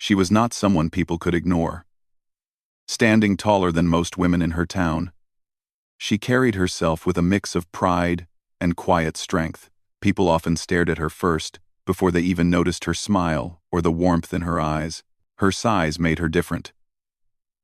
She was not someone people could ignore. Standing taller than most women in her town, she carried herself with a mix of pride and quiet strength. People often stared at her first, before they even noticed her smile or the warmth in her eyes. Her size made her different.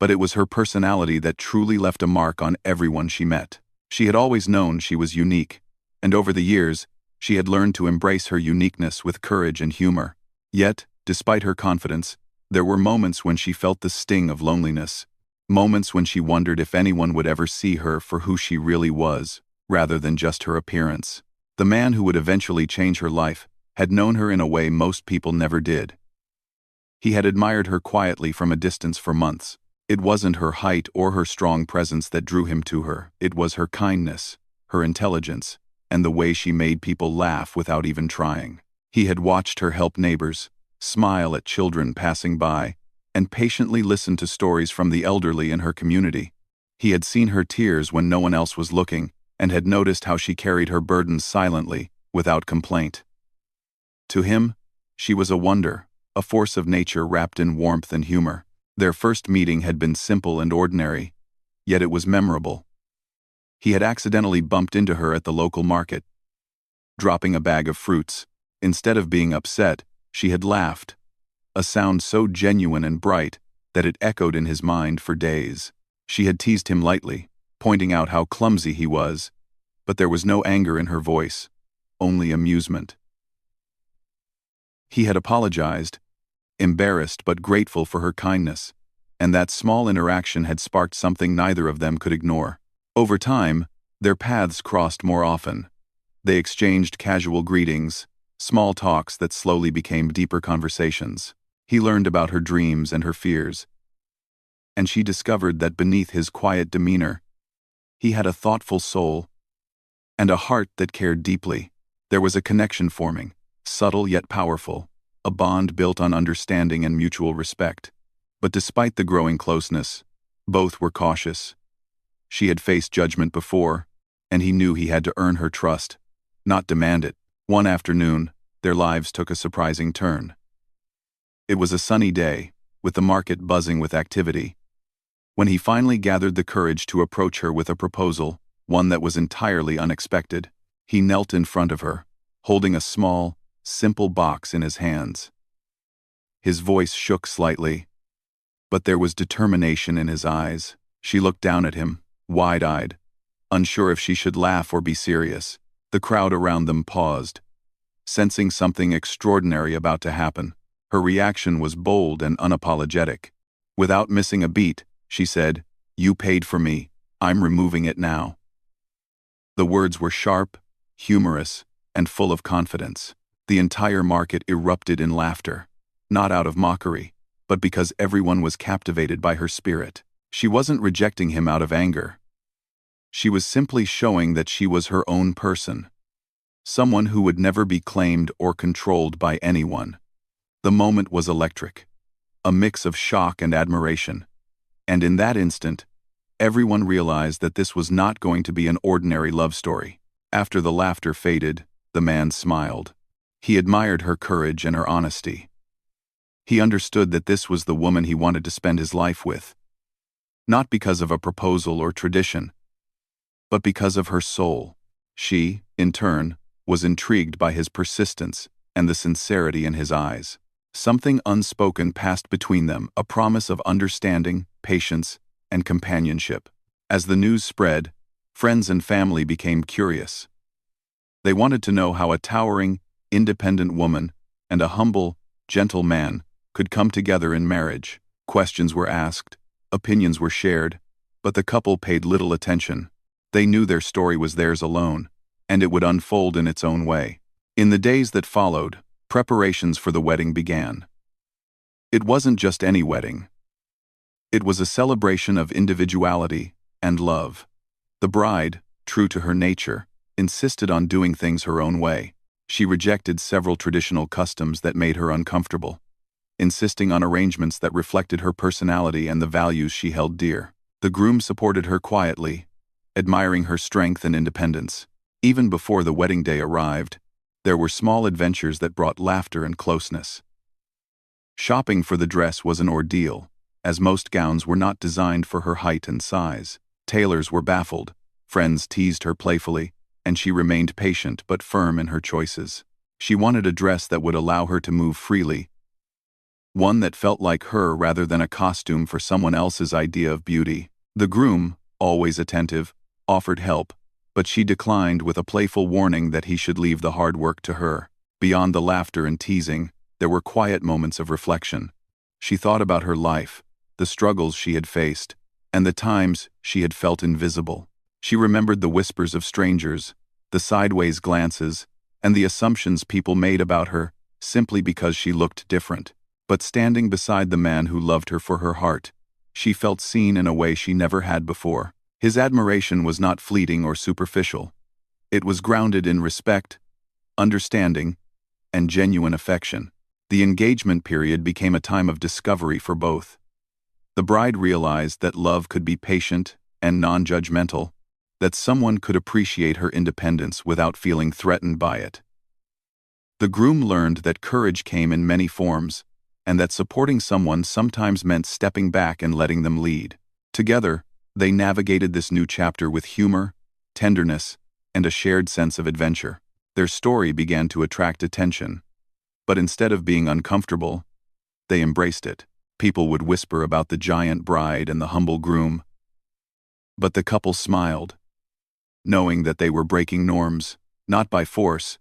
But it was her personality that truly left a mark on everyone she met. She had always known she was unique, and over the years, she had learned to embrace her uniqueness with courage and humor. Yet, despite her confidence, there were moments when she felt the sting of loneliness. Moments when she wondered if anyone would ever see her for who she really was, rather than just her appearance. The man who would eventually change her life had known her in a way most people never did. He had admired her quietly from a distance for months. It wasn't her height or her strong presence that drew him to her. It was her kindness, her intelligence, and the way she made people laugh without even trying. He had watched her help neighbors, smile at children passing by, and patiently listen to stories from the elderly in her community. He had seen her tears when no one else was looking, and had noticed how she carried her burdens silently, without complaint. To him, she was a wonder, a force of nature wrapped in warmth and humor. Their first meeting had been simple and ordinary, yet it was memorable. He had accidentally bumped into her at the local market, dropping a bag of fruits. Instead of being upset, she had laughed, a sound so genuine and bright that it echoed in his mind for days. She had teased him lightly, pointing out how clumsy he was, but there was no anger in her voice, only amusement. He had apologized, embarrassed but grateful for her kindness, and that small interaction had sparked something neither of them could ignore. Over time, their paths crossed more often. They exchanged casual greetings, small talks that slowly became deeper conversations. He learned about her dreams and her fears, and she discovered that beneath his quiet demeanor, he had a thoughtful soul and a heart that cared deeply. There was a connection forming, subtle yet powerful, a bond built on understanding and mutual respect. But despite the growing closeness, both were cautious. She had faced judgment before, and he knew he had to earn her trust, not demand it. One afternoon, their lives took a surprising turn. It was a sunny day, with the market buzzing with activity, when he finally gathered the courage to approach her with a proposal, one that was entirely unexpected. He knelt in front of her, holding a small, simple box in his hands. His voice shook slightly, but there was determination in his eyes. She looked down at him, wide-eyed, unsure if she should laugh or be serious. The crowd around them paused, sensing something extraordinary about to happen. Her reaction was bold and unapologetic. Without missing a beat, she said, "You paid for me. I'm removing it now." The words were sharp, humorous, and full of confidence. The entire market erupted in laughter, not out of mockery, but because everyone was captivated by her spirit. She wasn't rejecting him out of anger. She was simply showing that she was her own person, someone who would never be claimed or controlled by anyone. The moment was electric, a mix of shock and admiration, and in that instant, everyone realized that this was not going to be an ordinary love story. After the laughter faded, the man smiled. He admired her courage and her honesty. He understood that this was the woman he wanted to spend his life with, not because of a proposal or tradition, but because of her soul. She, in turn, was intrigued by his persistence and the sincerity in his eyes. Something unspoken passed between them, a promise of understanding, patience, and companionship. As the news spread, friends and family became curious. They wanted to know how a towering, independent woman and a humble, gentle man could come together in marriage. Questions were asked, opinions were shared, but the couple paid little attention. They knew their story was theirs alone, and it would unfold in its own way. In the days that followed, preparations for the wedding began. It wasn't just any wedding. It was a celebration of individuality and love. The bride, true to her nature, insisted on doing things her own way. She rejected several traditional customs that made her uncomfortable, insisting on arrangements that reflected her personality and the values she held dear. The groom supported her quietly, admiring her strength and independence. Even before the wedding day arrived, there were small adventures that brought laughter and closeness. Shopping for the dress was an ordeal, as most gowns were not designed for her height and size. Tailors were baffled, friends teased her playfully, and she remained patient but firm in her choices. She wanted a dress that would allow her to move freely, one that felt like her rather than a costume for someone else's idea of beauty. The groom, always attentive, offered help, but she declined with a playful warning that he should leave the hard work to her. Beyond the laughter and teasing, there were quiet moments of reflection. She thought about her life, the struggles she had faced, and the times she had felt invisible. She remembered the whispers of strangers, the sideways glances, and the assumptions people made about her simply because she looked different. But standing beside the man who loved her for her heart, she felt seen in a way she never had before. His admiration was not fleeting or superficial. It was grounded in respect, understanding, and genuine affection. The engagement period became a time of discovery for both. The bride realized that love could be patient and non-judgmental, that someone could appreciate her independence without feeling threatened by it. The groom learned that courage came in many forms, and that supporting someone sometimes meant stepping back and letting them lead. Together, they navigated this new chapter with humor, tenderness, and a shared sense of adventure. Their story began to attract attention, but instead of being uncomfortable, they embraced it. People would whisper about the giant bride and the humble groom, but the couple smiled, knowing that they were breaking norms, not by force,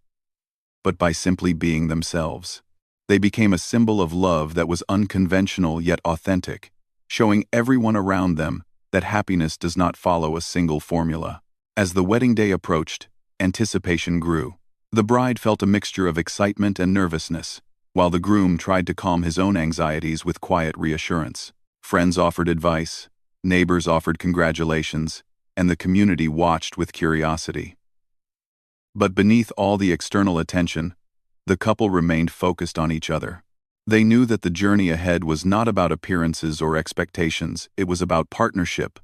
but by simply being themselves. They became a symbol of love that was unconventional yet authentic, showing everyone around them that happiness does not follow a single formula. As the wedding day approached, anticipation grew. The bride felt a mixture of excitement and nervousness, while the groom tried to calm his own anxieties with quiet reassurance. Friends offered advice, neighbors offered congratulations, and the community watched with curiosity. But beneath all the external attention, the couple remained focused on each other. They knew that the journey ahead was not about appearances or expectations, it was about partnership,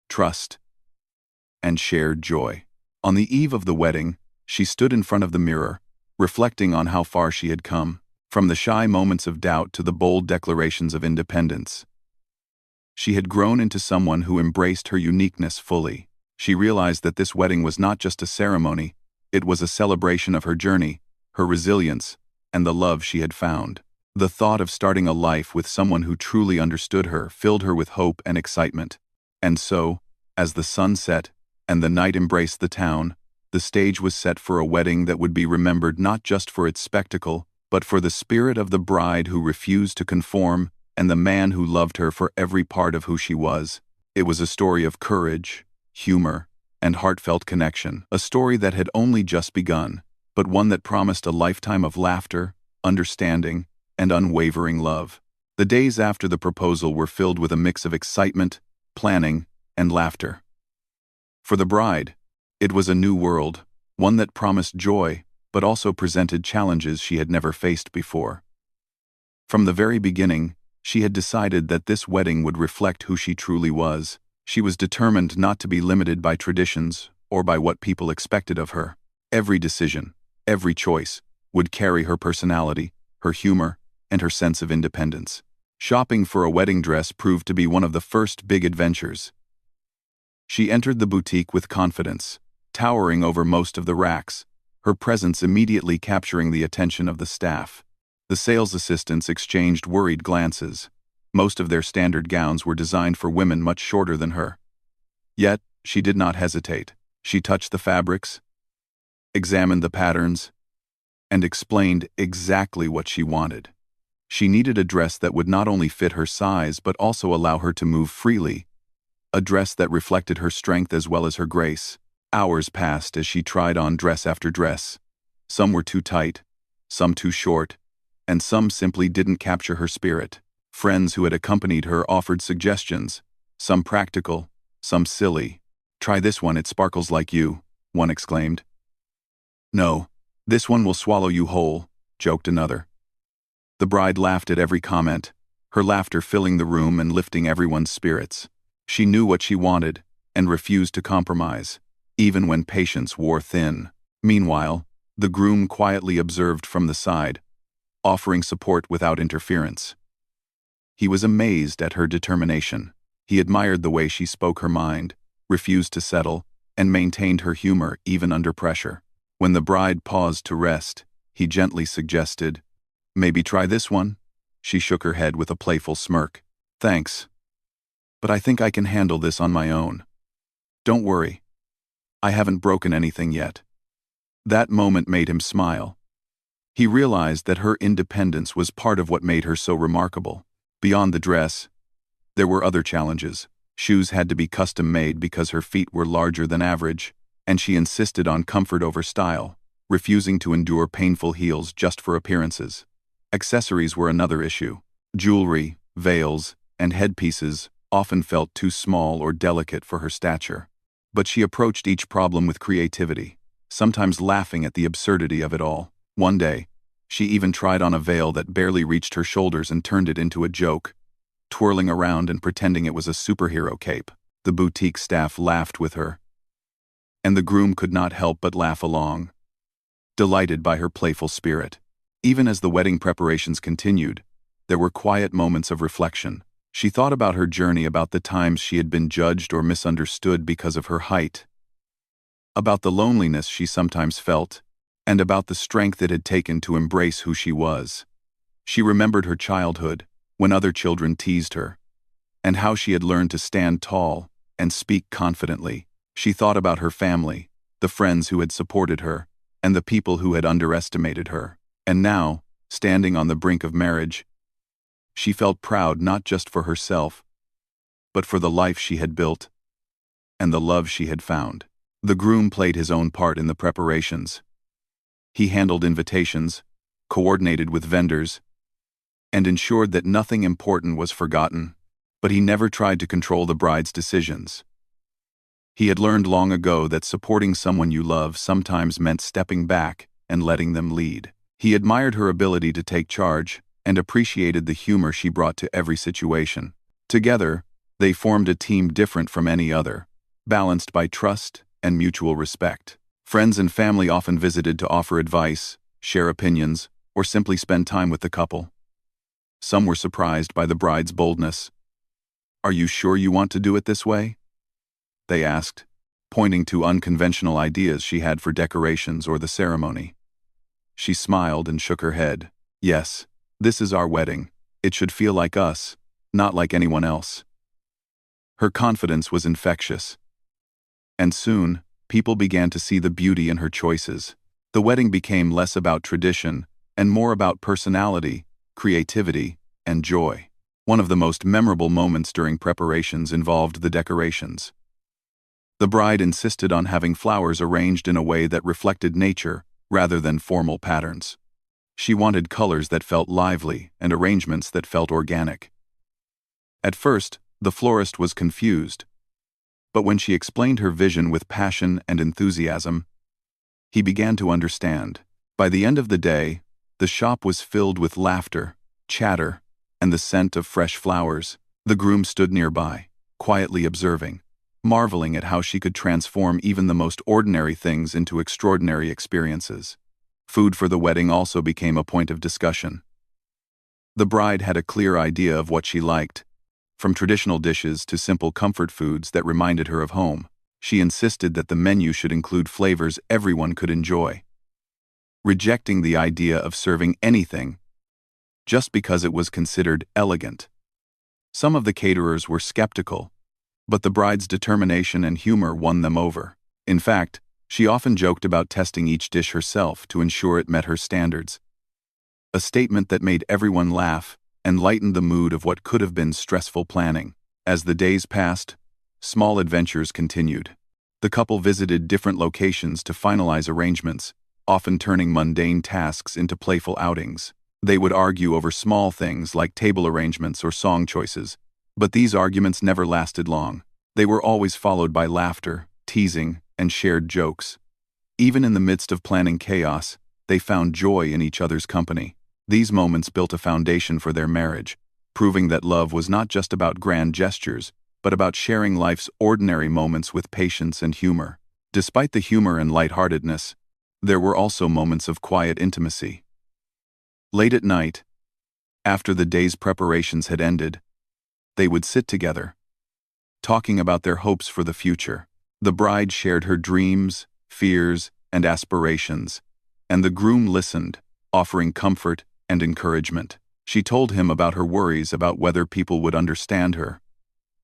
trust, and shared joy. On the eve of the wedding, she stood in front of the mirror, reflecting on how far she had come, from the shy moments of doubt to the bold declarations of independence. She had grown into someone who embraced her uniqueness fully. She realized that this wedding was not just a ceremony, it was a celebration of her journey, her resilience, and the love she had found. The thought of starting a life with someone who truly understood her filled her with hope and excitement. And so, as the sun set and the night embraced the town, the stage was set for a wedding that would be remembered not just for its spectacle, but for the spirit of the bride who refused to conform and the man who loved her for every part of who she was. It was a story of courage, humor, and heartfelt connection, a story that had only just begun, but one that promised a lifetime of laughter, understanding, and unwavering love. The days after the proposal were filled with a mix of excitement, planning, and laughter. For the bride, it was a new world, one that promised joy, but also presented challenges she had never faced before. From the very beginning, she had decided that this wedding would reflect who she truly was. She was determined not to be limited by traditions or by what people expected of her. Every decision, every choice, would carry her personality, her humor, and her sense of independence. Shopping for a wedding dress proved to be one of the first big adventures. She entered the boutique with confidence, towering over most of the racks, her presence immediately capturing the attention of the staff. The sales assistants exchanged worried glances. Most of their standard gowns were designed for women much shorter than her. Yet, she did not hesitate. She touched the fabrics, examined the patterns, and explained exactly what she wanted. She needed a dress that would not only fit her size but also allow her to move freely, a dress that reflected her strength as well as her grace. Hours passed as she tried on dress after dress. Some were too tight, some too short, and some simply didn't capture her spirit. Friends who had accompanied her offered suggestions, some practical, some silly. "Try this one, it sparkles like you," one exclaimed. "No, this one will swallow you whole," joked another. The bride laughed at every comment, her laughter filling the room and lifting everyone's spirits. She knew what she wanted and refused to compromise, even when patience wore thin. Meanwhile, the groom quietly observed from the side, offering support without interference. He was amazed at her determination. He admired the way she spoke her mind, refused to settle, and maintained her humor even under pressure. When the bride paused to rest, he gently suggested, "Maybe try this one?" She shook her head with a playful smirk. "Thanks. But I think I can handle this on my own. Don't worry. I haven't broken anything yet." That moment made him smile. He realized that her independence was part of what made her so remarkable. Beyond the dress, there were other challenges. Shoes had to be custom-made because her feet were larger than average, and she insisted on comfort over style, refusing to endure painful heels just for appearances. Accessories were another issue. Jewelry, veils, and headpieces often felt too small or delicate for her stature. But she approached each problem with creativity, sometimes laughing at the absurdity of it all. One day, she even tried on a veil that barely reached her shoulders and turned it into a joke, twirling around and pretending it was a superhero cape. The boutique staff laughed with her, and the groom could not help but laugh along, delighted by her playful spirit. Even as the wedding preparations continued, there were quiet moments of reflection. She thought about her journey, about the times she had been judged or misunderstood because of her height, about the loneliness she sometimes felt, and about the strength it had taken to embrace who she was. She remembered her childhood, when other children teased her, and how she had learned to stand tall and speak confidently. She thought about her family, the friends who had supported her, and the people who had underestimated her. And now, standing on the brink of marriage, she felt proud not just for herself, but for the life she had built and the love she had found. The groom played his own part in the preparations. He handled invitations, coordinated with vendors, and ensured that nothing important was forgotten, but he never tried to control the bride's decisions. He had learned long ago that supporting someone you love sometimes meant stepping back and letting them lead. He admired her ability to take charge and appreciated the humor she brought to every situation. Together, they formed a team different from any other, balanced by trust and mutual respect. Friends and family often visited to offer advice, share opinions, or simply spend time with the couple. Some were surprised by the bride's boldness. "Are you sure you want to do it this way?" they asked, pointing to unconventional ideas she had for decorations or the ceremony. She smiled and shook her head. "Yes, this is our wedding. It should feel like us, not like anyone else." Her confidence was infectious. And soon, people began to see the beauty in her choices. The wedding became less about tradition and more about personality, creativity, and joy. One of the most memorable moments during preparations involved the decorations. The bride insisted on having flowers arranged in a way that reflected nature rather than formal patterns. She wanted colors that felt lively and arrangements that felt organic. At first, the florist was confused, but when she explained her vision with passion and enthusiasm, he began to understand. By the end of the day, the shop was filled with laughter, chatter, and the scent of fresh flowers. The groom stood nearby, quietly observing, marveling at how she could transform even the most ordinary things into extraordinary experiences. Food for the wedding also became a point of discussion. The bride had a clear idea of what she liked, from traditional dishes to simple comfort foods that reminded her of home. She insisted that the menu should include flavors everyone could enjoy, rejecting the idea of serving anything just because it was considered elegant. Some of the caterers were skeptical, but the bride's determination and humor won them over. In fact, she often joked about testing each dish herself to ensure it met her standards, a statement that made everyone laugh and lightened the mood of what could have been stressful planning. As the days passed, small adventures continued. The couple visited different locations to finalize arrangements, often turning mundane tasks into playful outings. They would argue over small things like table arrangements or song choices, but these arguments never lasted long. They were always followed by laughter, teasing, and shared jokes. Even in the midst of planning chaos, they found joy in each other's company. These moments built a foundation for their marriage, proving that love was not just about grand gestures, but about sharing life's ordinary moments with patience and humor. Despite the humor and lightheartedness, there were also moments of quiet intimacy. Late at night, after the day's preparations had ended, they would sit together, talking about their hopes for the future. The bride shared her dreams, fears, and aspirations, and the groom listened, offering comfort and encouragement. She told him about her worries about whether people would understand her,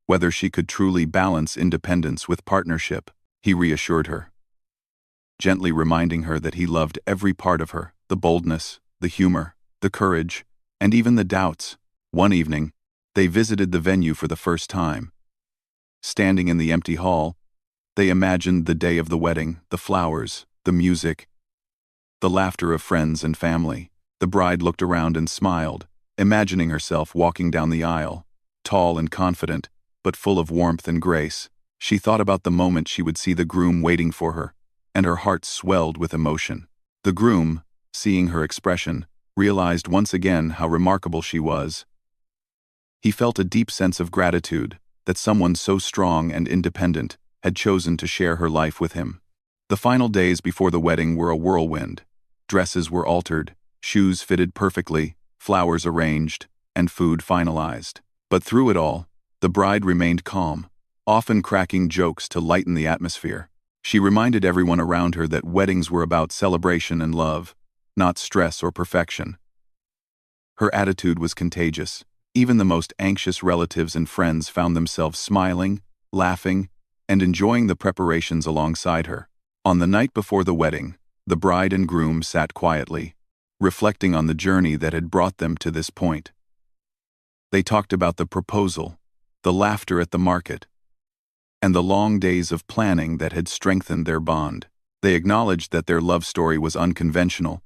whether she could truly balance independence with partnership. He reassured her, gently reminding her that he loved every part of her, the boldness, the humor, the courage, and even the doubts. One evening, they visited the venue for the first time. Standing in the empty hall, they imagined the day of the wedding, the flowers, the music, the laughter of friends and family. The bride looked around and smiled, imagining herself walking down the aisle, tall and confident, but full of warmth and grace. She thought about the moment she would see the groom waiting for her, and her heart swelled with emotion. The groom, seeing her expression, realized once again how remarkable she was. He felt a deep sense of gratitude that someone so strong and independent had chosen to share her life with him. The final days before the wedding were a whirlwind. Dresses were altered, shoes fitted perfectly, flowers arranged, and food finalized. But through it all, the bride remained calm, often cracking jokes to lighten the atmosphere. She reminded everyone around her that weddings were about celebration and love, not stress or perfection. Her attitude was contagious. Even the most anxious relatives and friends found themselves smiling, laughing, and enjoying the preparations alongside her. On the night before the wedding, the bride and groom sat quietly, reflecting on the journey that had brought them to this point. They talked about the proposal, the laughter at the market, and the long days of planning that had strengthened their bond. They acknowledged that their love story was unconventional,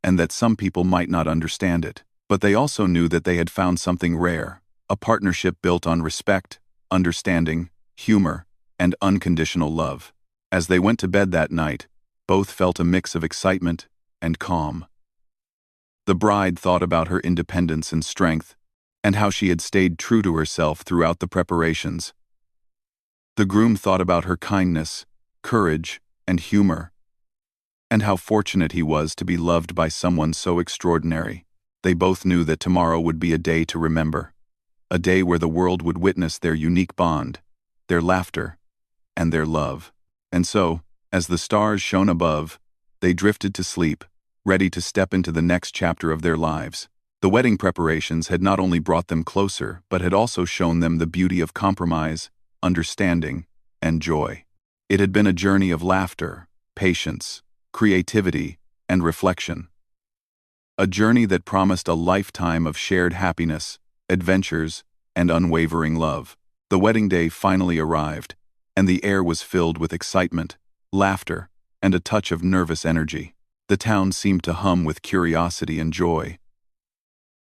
and that some people might not understand it. But they also knew that they had found something rare, a partnership built on respect, understanding, humor, and unconditional love. As they went to bed that night, both felt a mix of excitement and calm. The bride thought about her independence and strength, and how she had stayed true to herself throughout the preparations. The groom thought about her kindness, courage, and humor, and how fortunate he was to be loved by someone so extraordinary. They both knew that tomorrow would be a day to remember, a day where the world would witness their unique bond, their laughter, and their love. And so, as the stars shone above, they drifted to sleep, ready to step into the next chapter of their lives. The wedding preparations had not only brought them closer, but had also shown them the beauty of compromise, understanding, and joy. It had been a journey of laughter, patience, creativity, and reflection. A journey that promised a lifetime of shared happiness, adventures, and unwavering love. The wedding day finally arrived, and the air was filled with excitement, laughter, and a touch of nervous energy. The town seemed to hum with curiosity and joy.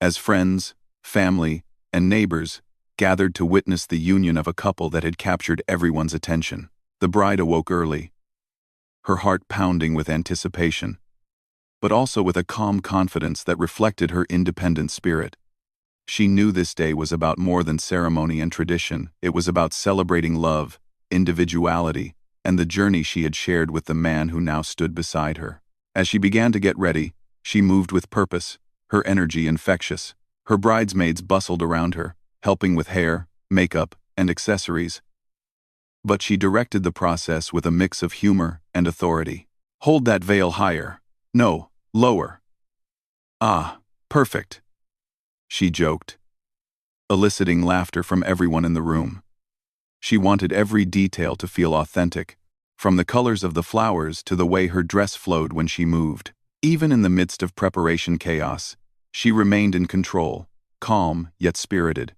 As friends, family, and neighbors gathered to witness the union of a couple that had captured everyone's attention, the bride awoke early, her heart pounding with anticipation, but also with a calm confidence that reflected her independent spirit. She knew this day was about more than ceremony and tradition. It was about celebrating love, individuality, and the journey she had shared with the man who now stood beside her. As she began to get ready, she moved with purpose, her energy infectious. Her bridesmaids bustled around her, helping with hair, makeup, and accessories. But she directed the process with a mix of humor and authority. "Hold that veil higher. No, lower. Ah, perfect," she joked, eliciting laughter from everyone in the room. She wanted every detail to feel authentic, from the colors of the flowers to the way her dress flowed when she moved. Even in the midst of preparation chaos, she remained in control, calm yet spirited,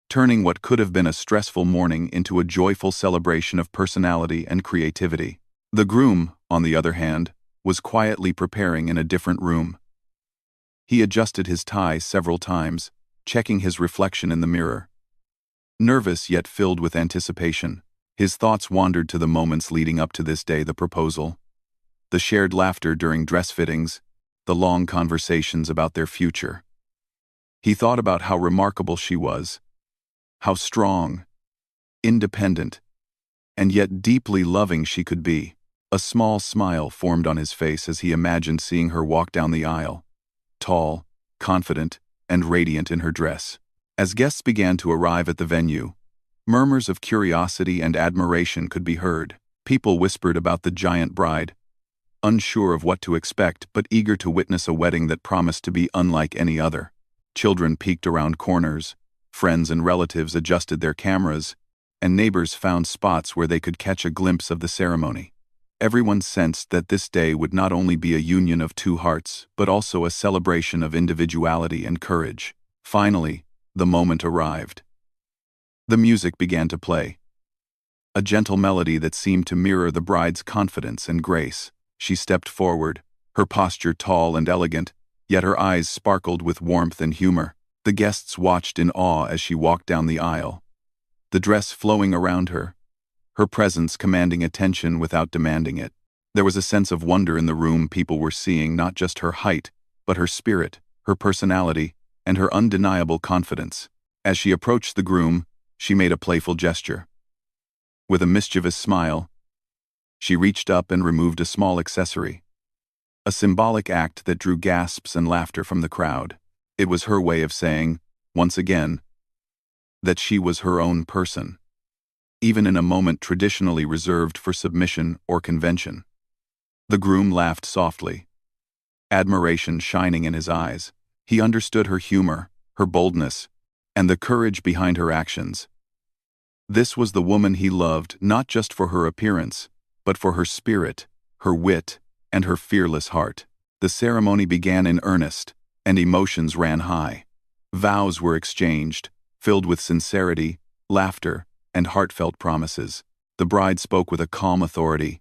turning what could have been a stressful morning into a joyful celebration of personality and creativity. The groom, on the other hand, was quietly preparing in a different room. He adjusted his tie several times, checking his reflection in the mirror. Nervous yet filled with anticipation, his thoughts wandered to the moments leading up to this day, the proposal, the shared laughter during dress fittings, the long conversations about their future. He thought about how remarkable she was, how strong, independent, and yet deeply loving she could be. A small smile formed on his face as he imagined seeing her walk down the aisle, tall, confident, and radiant in her dress. As guests began to arrive at the venue, murmurs of curiosity and admiration could be heard. People whispered about the giant bride, unsure of what to expect but eager to witness a wedding that promised to be unlike any other. Children peeked around corners, friends and relatives adjusted their cameras, and neighbors found spots where they could catch a glimpse of the ceremony. Everyone sensed that this day would not only be a union of two hearts, but also a celebration of individuality and courage. Finally, the moment arrived. The music began to play, a gentle melody that seemed to mirror the bride's confidence and grace. She stepped forward, her posture tall and elegant, yet her eyes sparkled with warmth and humor. The guests watched in awe as she walked down the aisle, the dress flowing around her, her presence commanding attention without demanding it. There was a sense of wonder in the room. People were seeing not just her height, but her spirit, her personality, and her undeniable confidence. As she approached the groom, she made a playful gesture. With a mischievous smile, she reached up and removed a small accessory, a symbolic act that drew gasps and laughter from the crowd. It was her way of saying, once again, that she was her own person, even in a moment traditionally reserved for submission or convention. The groom laughed softly, admiration shining in his eyes. He understood her humor, her boldness, and the courage behind her actions. This was the woman he loved not just for her appearance, but for her spirit, her wit, and her fearless heart. The ceremony began in earnest, and emotions ran high. Vows were exchanged, filled with sincerity, laughter, and heartfelt promises. The bride spoke with a calm authority,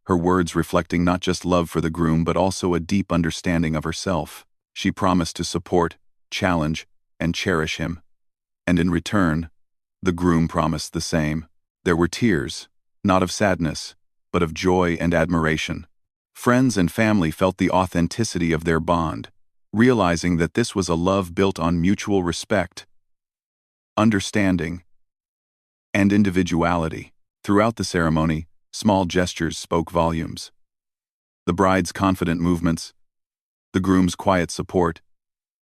her words reflecting not just love for the groom but also a deep understanding of herself. She promised to support, challenge, and cherish him. And in return, the groom promised the same. There were tears, not of sadness, but of joy and admiration. Friends and family felt the authenticity of their bond, realizing that this was a love built on mutual respect, understanding, and individuality. Throughout the ceremony, small gestures spoke volumes. The bride's confident movements, the groom's quiet support,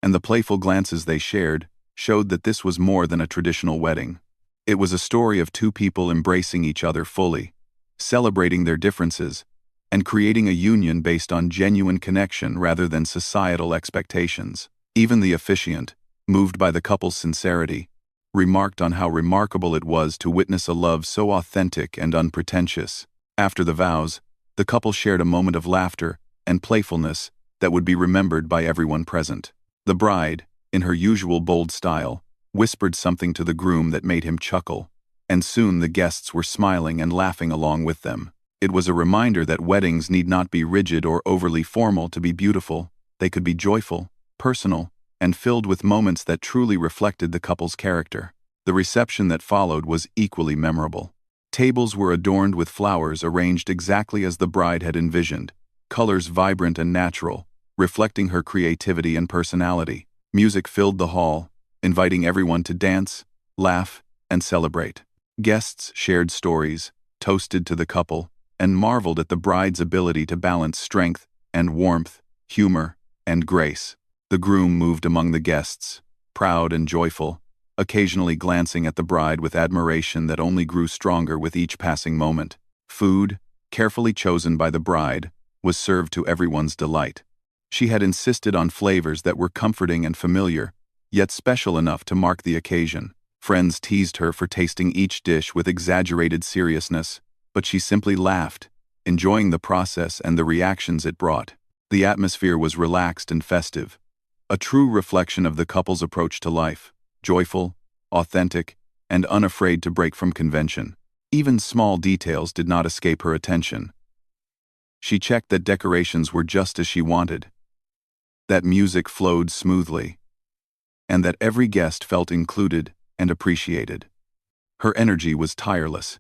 and the playful glances they shared showed that this was more than a traditional wedding. It was a story of two people embracing each other fully, celebrating their differences, and creating a union based on genuine connection rather than societal expectations. Even the officiant, moved by the couple's sincerity, remarked on how remarkable it was to witness a love so authentic and unpretentious. After the vows, the couple shared a moment of laughter and playfulness that would be remembered by everyone present. The bride, in her usual bold style, whispered something to the groom that made him chuckle, and soon the guests were smiling and laughing along with them. It was a reminder that weddings need not be rigid or overly formal to be beautiful. They could be joyful, personal, and filled with moments that truly reflected the couple's character. The reception that followed was equally memorable. Tables were adorned with flowers arranged exactly as the bride had envisioned, colors vibrant and natural, reflecting her creativity and personality. Music filled the hall, inviting everyone to dance, laugh, and celebrate. Guests shared stories, toasted to the couple, and marveled at the bride's ability to balance strength and warmth, humor, and grace. The groom moved among the guests, proud and joyful, occasionally glancing at the bride with admiration that only grew stronger with each passing moment. Food, carefully chosen by the bride, was served to everyone's delight. She had insisted on flavors that were comforting and familiar, yet special enough to mark the occasion. Friends teased her for tasting each dish with exaggerated seriousness, but she simply laughed, enjoying the process and the reactions it brought. The atmosphere was relaxed and festive, a true reflection of the couple's approach to life, joyful, authentic, and unafraid to break from convention. Even small details did not escape her attention. She checked that decorations were just as she wanted, that music flowed smoothly, and that every guest felt included and appreciated. Her energy was tireless,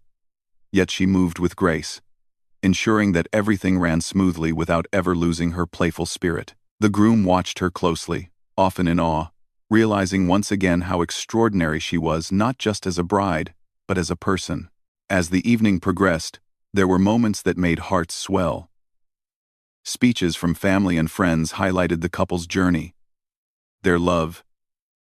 yet she moved with grace, ensuring that everything ran smoothly without ever losing her playful spirit. The groom watched her closely, often in awe, realizing once again how extraordinary she was not just as a bride, but as a person. As the evening progressed, there were moments that made hearts swell. Speeches from family and friends highlighted the couple's journey, their love,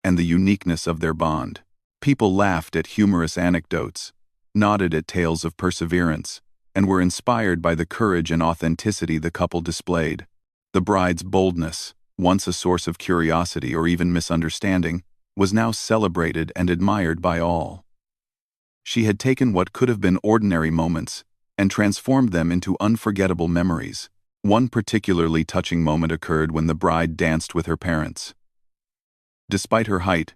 and the uniqueness of their bond. People laughed at humorous anecdotes, nodded at tales of perseverance, and were inspired by the courage and authenticity the couple displayed. The bride's boldness, once a source of curiosity or even misunderstanding, was now celebrated and admired by all. She had taken what could have been ordinary moments and transformed them into unforgettable memories. One particularly touching moment occurred when the bride danced with her parents. Despite her height,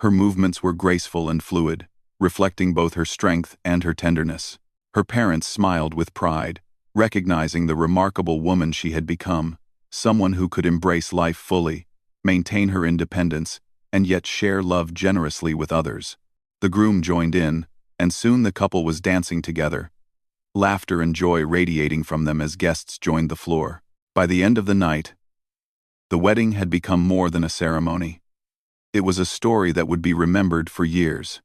her movements were graceful and fluid, reflecting both her strength and her tenderness. Her parents smiled with pride, recognizing the remarkable woman she had become, someone who could embrace life fully, maintain her independence, and yet share love generously with others. The groom joined in, and soon the couple was dancing together, laughter and joy radiating from them as guests joined the floor. By the end of the night, the wedding had become more than a ceremony. It was a story that would be remembered for years.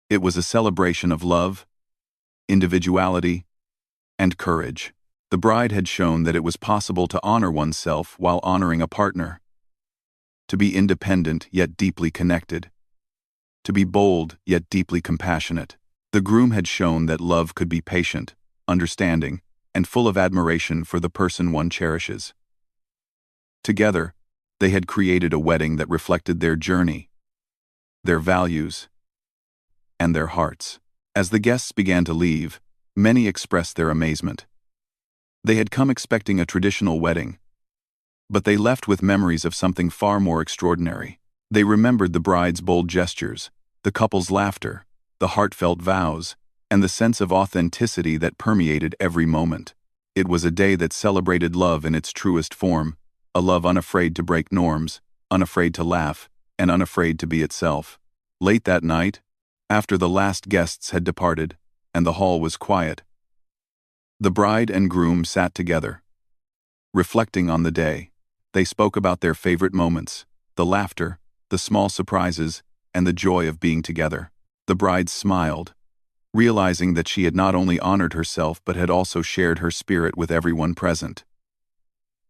It was a celebration of love, individuality, and courage. The bride had shown that it was possible to honor oneself while honoring a partner, to be independent yet deeply connected, to be bold yet deeply compassionate. The groom had shown that love could be patient, understanding, and full of admiration for the person one cherishes. Together, they had created a wedding that reflected their journey, their values, and their hearts. As the guests began to leave, many expressed their amazement. They had come expecting a traditional wedding, but they left with memories of something far more extraordinary. They remembered the bride's bold gestures, the couple's laughter, the heartfelt vows, and the sense of authenticity that permeated every moment. It was a day that celebrated love in its truest form, a love unafraid to break norms, unafraid to laugh, and unafraid to be itself. Late that night, after the last guests had departed, and the hall was quiet, the bride and groom sat together, reflecting on the day. They spoke about their favorite moments, the laughter, the small surprises, and the joy of being together. The bride smiled, realizing that she had not only honored herself but had also shared her spirit with everyone present.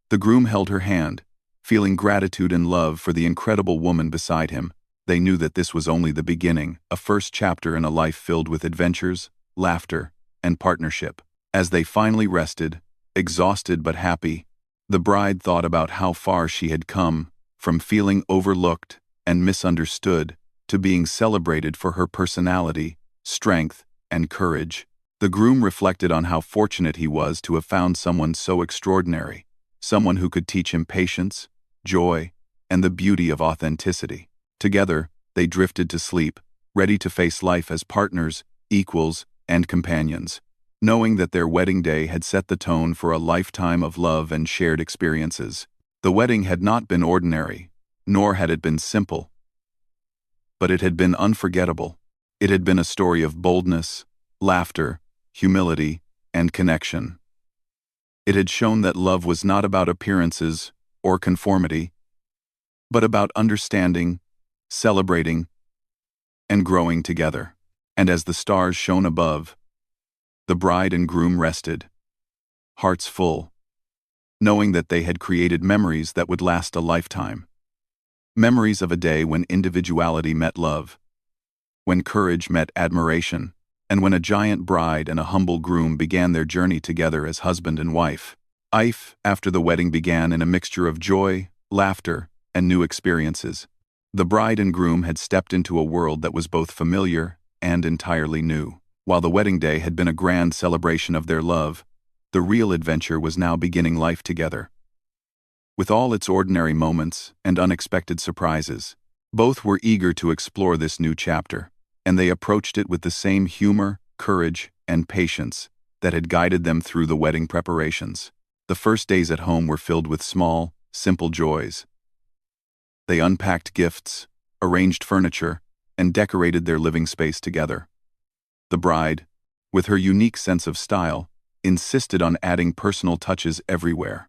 The groom held her hand, feeling gratitude and love for the incredible woman beside him. They knew that this was only the beginning, a first chapter in a life filled with adventures, laughter, and partnership. As they finally rested, exhausted but happy, the bride thought about how far she had come, from feeling overlooked and misunderstood to being celebrated for her personality, strength, and courage. The groom reflected on how fortunate he was to have found someone so extraordinary, someone who could teach him patience, joy, and the beauty of authenticity. Together, they drifted to sleep, ready to face life as partners, equals, and companions, knowing that their wedding day had set the tone for a lifetime of love and shared experiences. The wedding had not been ordinary, nor had it been simple, but it had been unforgettable. It had been a story of boldness, laughter, humility, and connection. It had shown that love was not about appearances or conformity, but about understanding, celebrating, and growing together. And as the stars shone above, the bride and groom rested, hearts full, knowing that they had created memories that would last a lifetime. Memories of a day when individuality met love, when courage met admiration, and when a giant bride and a humble groom began their journey together as husband and wife. After the wedding began in a mixture of joy, laughter, and new experiences. The bride and groom had stepped into a world that was both familiar and entirely new. While the wedding day had been a grand celebration of their love, the real adventure was now beginning life together. With all its ordinary moments and unexpected surprises, both were eager to explore this new chapter, and they approached it with the same humor, courage, and patience that had guided them through the wedding preparations. The first days at home were filled with small, simple joys. They unpacked gifts, arranged furniture, and decorated their living space together. The bride, with her unique sense of style, insisted on adding personal touches everywhere.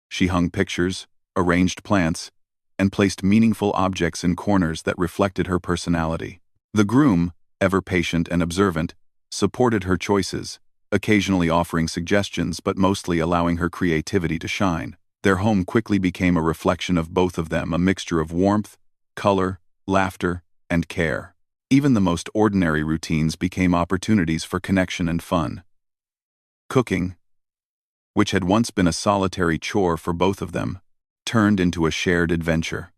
She hung pictures, arranged plants, and placed meaningful objects in corners that reflected her personality. The groom, ever patient and observant, supported her choices, occasionally offering suggestions but mostly allowing her creativity to shine. Their home quickly became a reflection of both of them, a mixture of warmth, color, laughter, and care. Even the most ordinary routines became opportunities for connection and fun. Cooking, which had once been a solitary chore for both of them, turned into a shared adventure.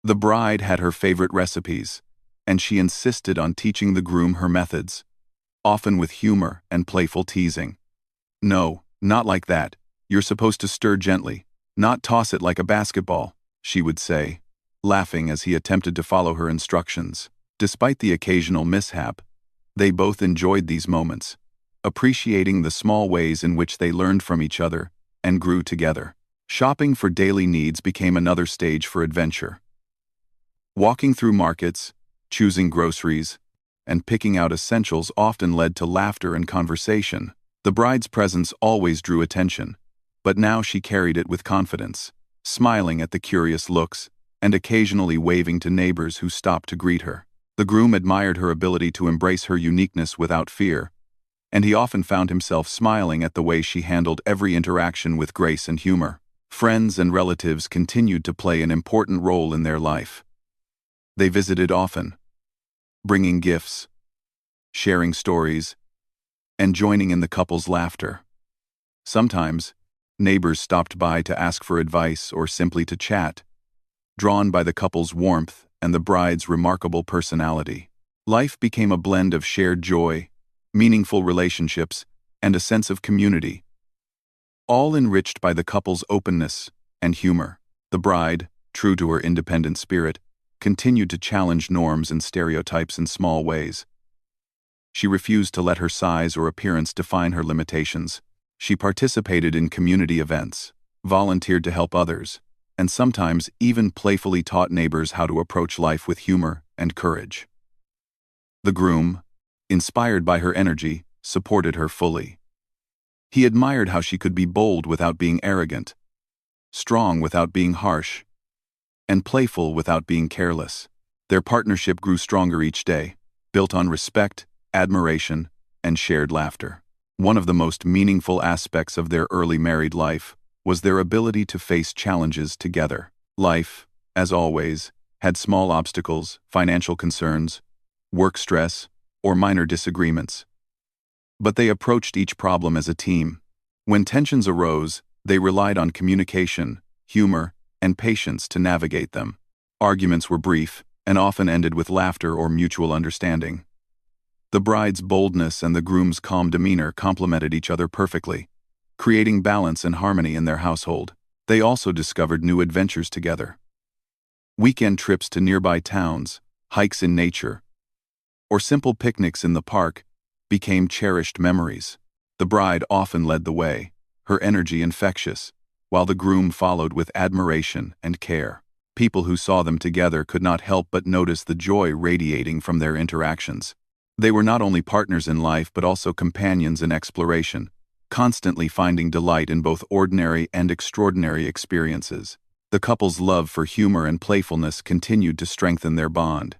The bride had her favorite recipes, and she insisted on teaching the groom her methods, often with humor and playful teasing. "No, not like that. You're supposed to stir gently, not toss it like a basketball," she would say, laughing as he attempted to follow her instructions. Despite the occasional mishap, they both enjoyed these moments, appreciating the small ways in which they learned from each other and grew together. Shopping for daily needs became another stage for adventure. Walking through markets, choosing groceries, and picking out essentials often led to laughter and conversation. The bride's presence always drew attention, but now she carried it with confidence, smiling at the curious looks and occasionally waving to neighbors who stopped to greet her. The groom admired her ability to embrace her uniqueness without fear, and he often found himself smiling at the way she handled every interaction with grace and humor. Friends and relatives continued to play an important role in their life. They visited often, bringing gifts, sharing stories, and joining in the couple's laughter. Sometimes, neighbors stopped by to ask for advice or simply to chat, drawn by the couple's warmth and the bride's remarkable personality. Life became a blend of shared joy, meaningful relationships, and a sense of community, all enriched by the couple's openness and humor. The bride, true to her independent spirit, continued to challenge norms and stereotypes in small ways. She refused to let her size or appearance define her limitations. She participated in community events, volunteered to help others, and sometimes even playfully taught neighbors how to approach life with humor and courage. The groom, inspired by her energy, supported her fully. He admired how she could be bold without being arrogant, strong without being harsh, and playful without being careless. Their partnership grew stronger each day, built on respect, admiration, and shared laughter. One of the most meaningful aspects of their early married life was their ability to face challenges together. Life, as always, had small obstacles, financial concerns, work stress, or minor disagreements. But they approached each problem as a team. When tensions arose, they relied on communication, humor, and patience to navigate them. Arguments were brief and often ended with laughter or mutual understanding. The bride's boldness and the groom's calm demeanor complemented each other perfectly, creating balance and harmony in their household. They also discovered new adventures together. Weekend trips to nearby towns, hikes in nature, or simple picnics in the park became cherished memories. The bride often led the way, her energy infectious, while the groom followed with admiration and care. People who saw them together could not help but notice the joy radiating from their interactions. They were not only partners in life but also companions in exploration, constantly finding delight in both ordinary and extraordinary experiences. The couple's love for humor and playfulness continued to strengthen their bond.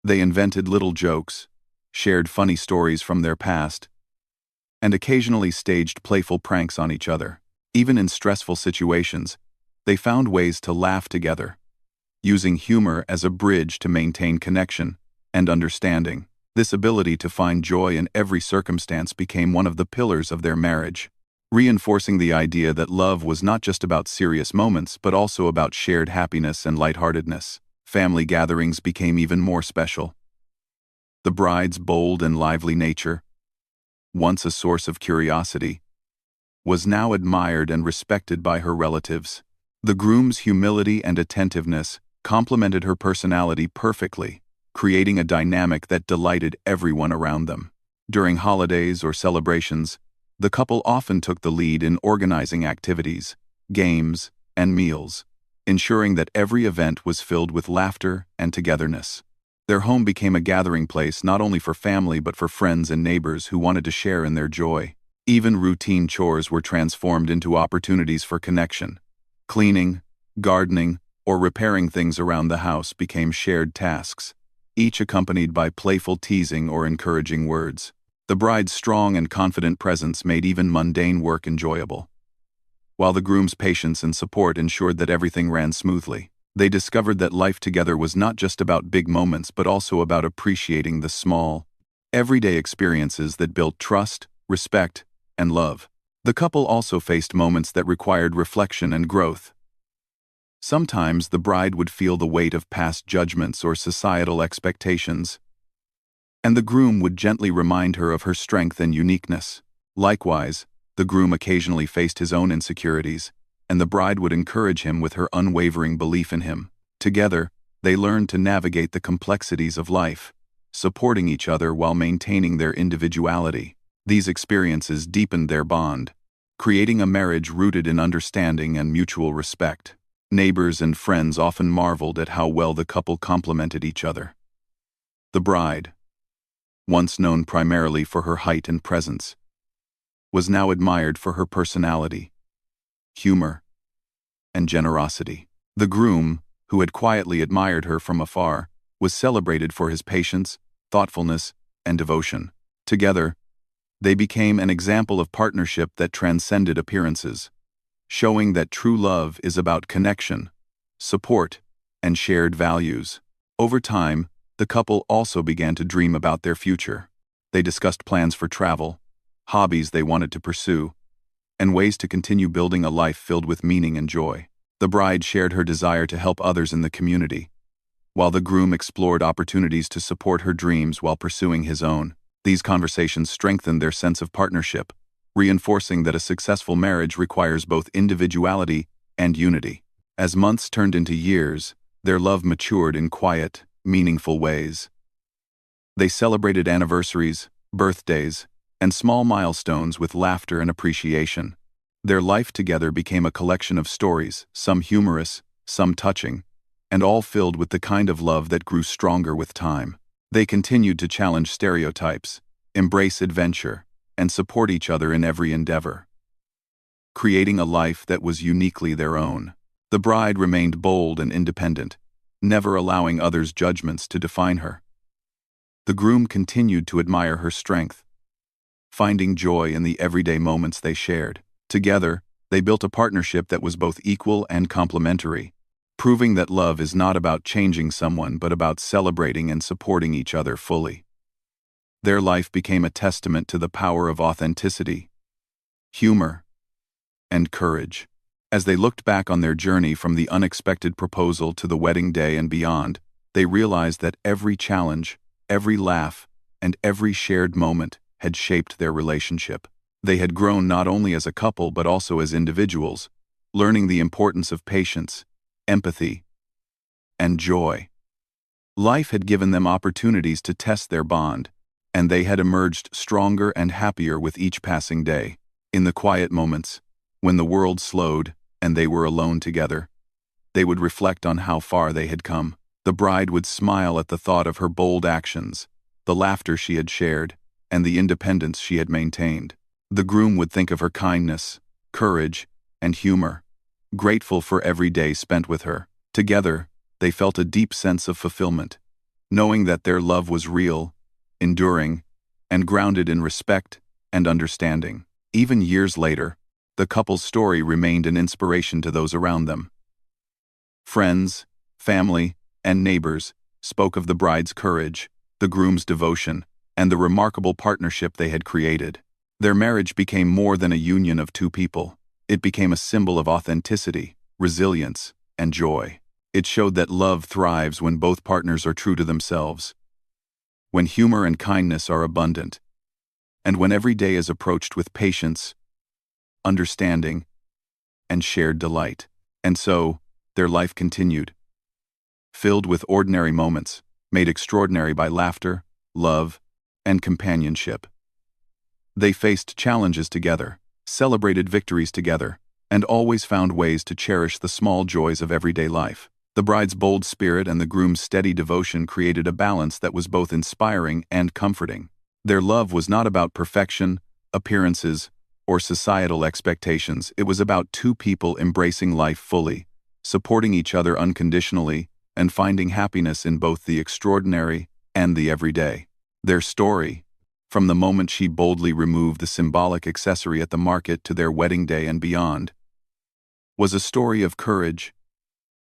They invented little jokes, shared funny stories from their past, and occasionally staged playful pranks on each other. Even in stressful situations, they found ways to laugh together, using humor as a bridge to maintain connection and understanding. This ability to find joy in every circumstance became one of the pillars of their marriage, reinforcing the idea that love was not just about serious moments but also about shared happiness and lightheartedness. Family gatherings became even more special. The bride's bold and lively nature, once a source of curiosity, was now admired and respected by her relatives. The groom's humility and attentiveness complemented her personality perfectly, creating a dynamic that delighted everyone around them. During holidays or celebrations, the couple often took the lead in organizing activities, games, and meals, ensuring that every event was filled with laughter and togetherness. Their home became a gathering place not only for family but for friends and neighbors who wanted to share in their joy. Even routine chores were transformed into opportunities for connection. Cleaning, gardening, or repairing things around the house became shared tasks, each accompanied by playful teasing or encouraging words. The bride's strong and confident presence made even mundane work enjoyable, while the groom's patience and support ensured that everything ran smoothly. They discovered that life together was not just about big moments but also about appreciating the small, everyday experiences that built trust, respect, and love. The couple also faced moments that required reflection and growth. Sometimes the bride would feel the weight of past judgments or societal expectations, and the groom would gently remind her of her strength and uniqueness. Likewise, the groom occasionally faced his own insecurities, and the bride would encourage him with her unwavering belief in him. Together, they learned to navigate the complexities of life, supporting each other while maintaining their individuality. These experiences deepened their bond, creating a marriage rooted in understanding and mutual respect. Neighbors and friends often marveled at how well the couple complemented each other. The bride, once known primarily for her height and presence, was now admired for her personality, humor, and generosity. The groom, who had quietly admired her from afar, was celebrated for his patience, thoughtfulness, and devotion. Together, they became an example of partnership that transcended appearances, showing that true love is about connection, support, and shared values. Over time, the couple also began to dream about their future. They discussed plans for travel, hobbies they wanted to pursue, and ways to continue building a life filled with meaning and joy. The bride shared her desire to help others in the community, while the groom explored opportunities to support her dreams while pursuing his own. These conversations strengthened their sense of partnership, reinforcing that a successful marriage requires both individuality and unity. As months turned into years, their love matured in quiet, meaningful ways. They celebrated anniversaries, birthdays, and small milestones with laughter and appreciation. Their life together became a collection of stories, some humorous, some touching, and all filled with the kind of love that grew stronger with time. They continued to challenge stereotypes, embrace adventure, and support each other in every endeavor, creating a life that was uniquely their own. The bride remained bold and independent, never allowing others' judgments to define her. The groom continued to admire her strength, finding joy in the everyday moments they shared. Together, they built a partnership that was both equal and complementary, proving that love is not about changing someone but about celebrating and supporting each other fully. Their life became a testament to the power of authenticity, humor, and courage. As they looked back on their journey from the unexpected proposal to the wedding day and beyond, they realized that every challenge, every laugh, and every shared moment had shaped their relationship. They had grown not only as a couple but also as individuals, learning the importance of patience, empathy, and joy. Life had given them opportunities to test their bond, and they had emerged stronger and happier with each passing day. In the quiet moments, when the world slowed and they were alone together, they would reflect on how far they had come. The bride would smile at the thought of her bold actions, the laughter she had shared, and the independence she had maintained. The groom would think of her kindness, courage, and humor, grateful for every day spent with her. Together, they felt a deep sense of fulfillment, knowing that their love was real, enduring, and grounded in respect and understanding. Even years later, the couple's story remained an inspiration to those around them. Friends, family, and neighbors spoke of the bride's courage, the groom's devotion, and the remarkable partnership they had created. Their marriage became more than a union of two people. It became a symbol of authenticity, resilience, and joy. It showed that love thrives when both partners are true to themselves, when humor and kindness are abundant, and when every day is approached with patience, understanding, and shared delight. And so, their life continued, filled with ordinary moments, made extraordinary by laughter, love, and companionship. They faced challenges together, celebrated victories together, and always found ways to cherish the small joys of everyday life. The bride's bold spirit and the groom's steady devotion created a balance that was both inspiring and comforting. Their love was not about perfection, appearances, or societal expectations. It was about two people embracing life fully, supporting each other unconditionally, and finding happiness in both the extraordinary and the everyday. Their story, From the moment she boldly removed the symbolic accessory at the market to their wedding day and beyond, was a story of courage,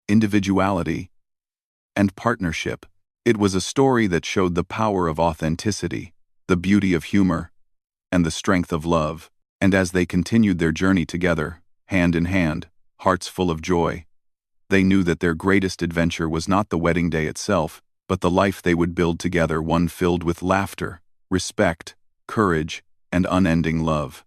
individuality, and partnership. It was a story that showed the power of authenticity, the beauty of humor, and the strength of love. And as they continued their journey together, hand in hand, hearts full of joy, they knew that their greatest adventure was not the wedding day itself, but the life they would build together, one filled with laughter, respect, courage, and unending love.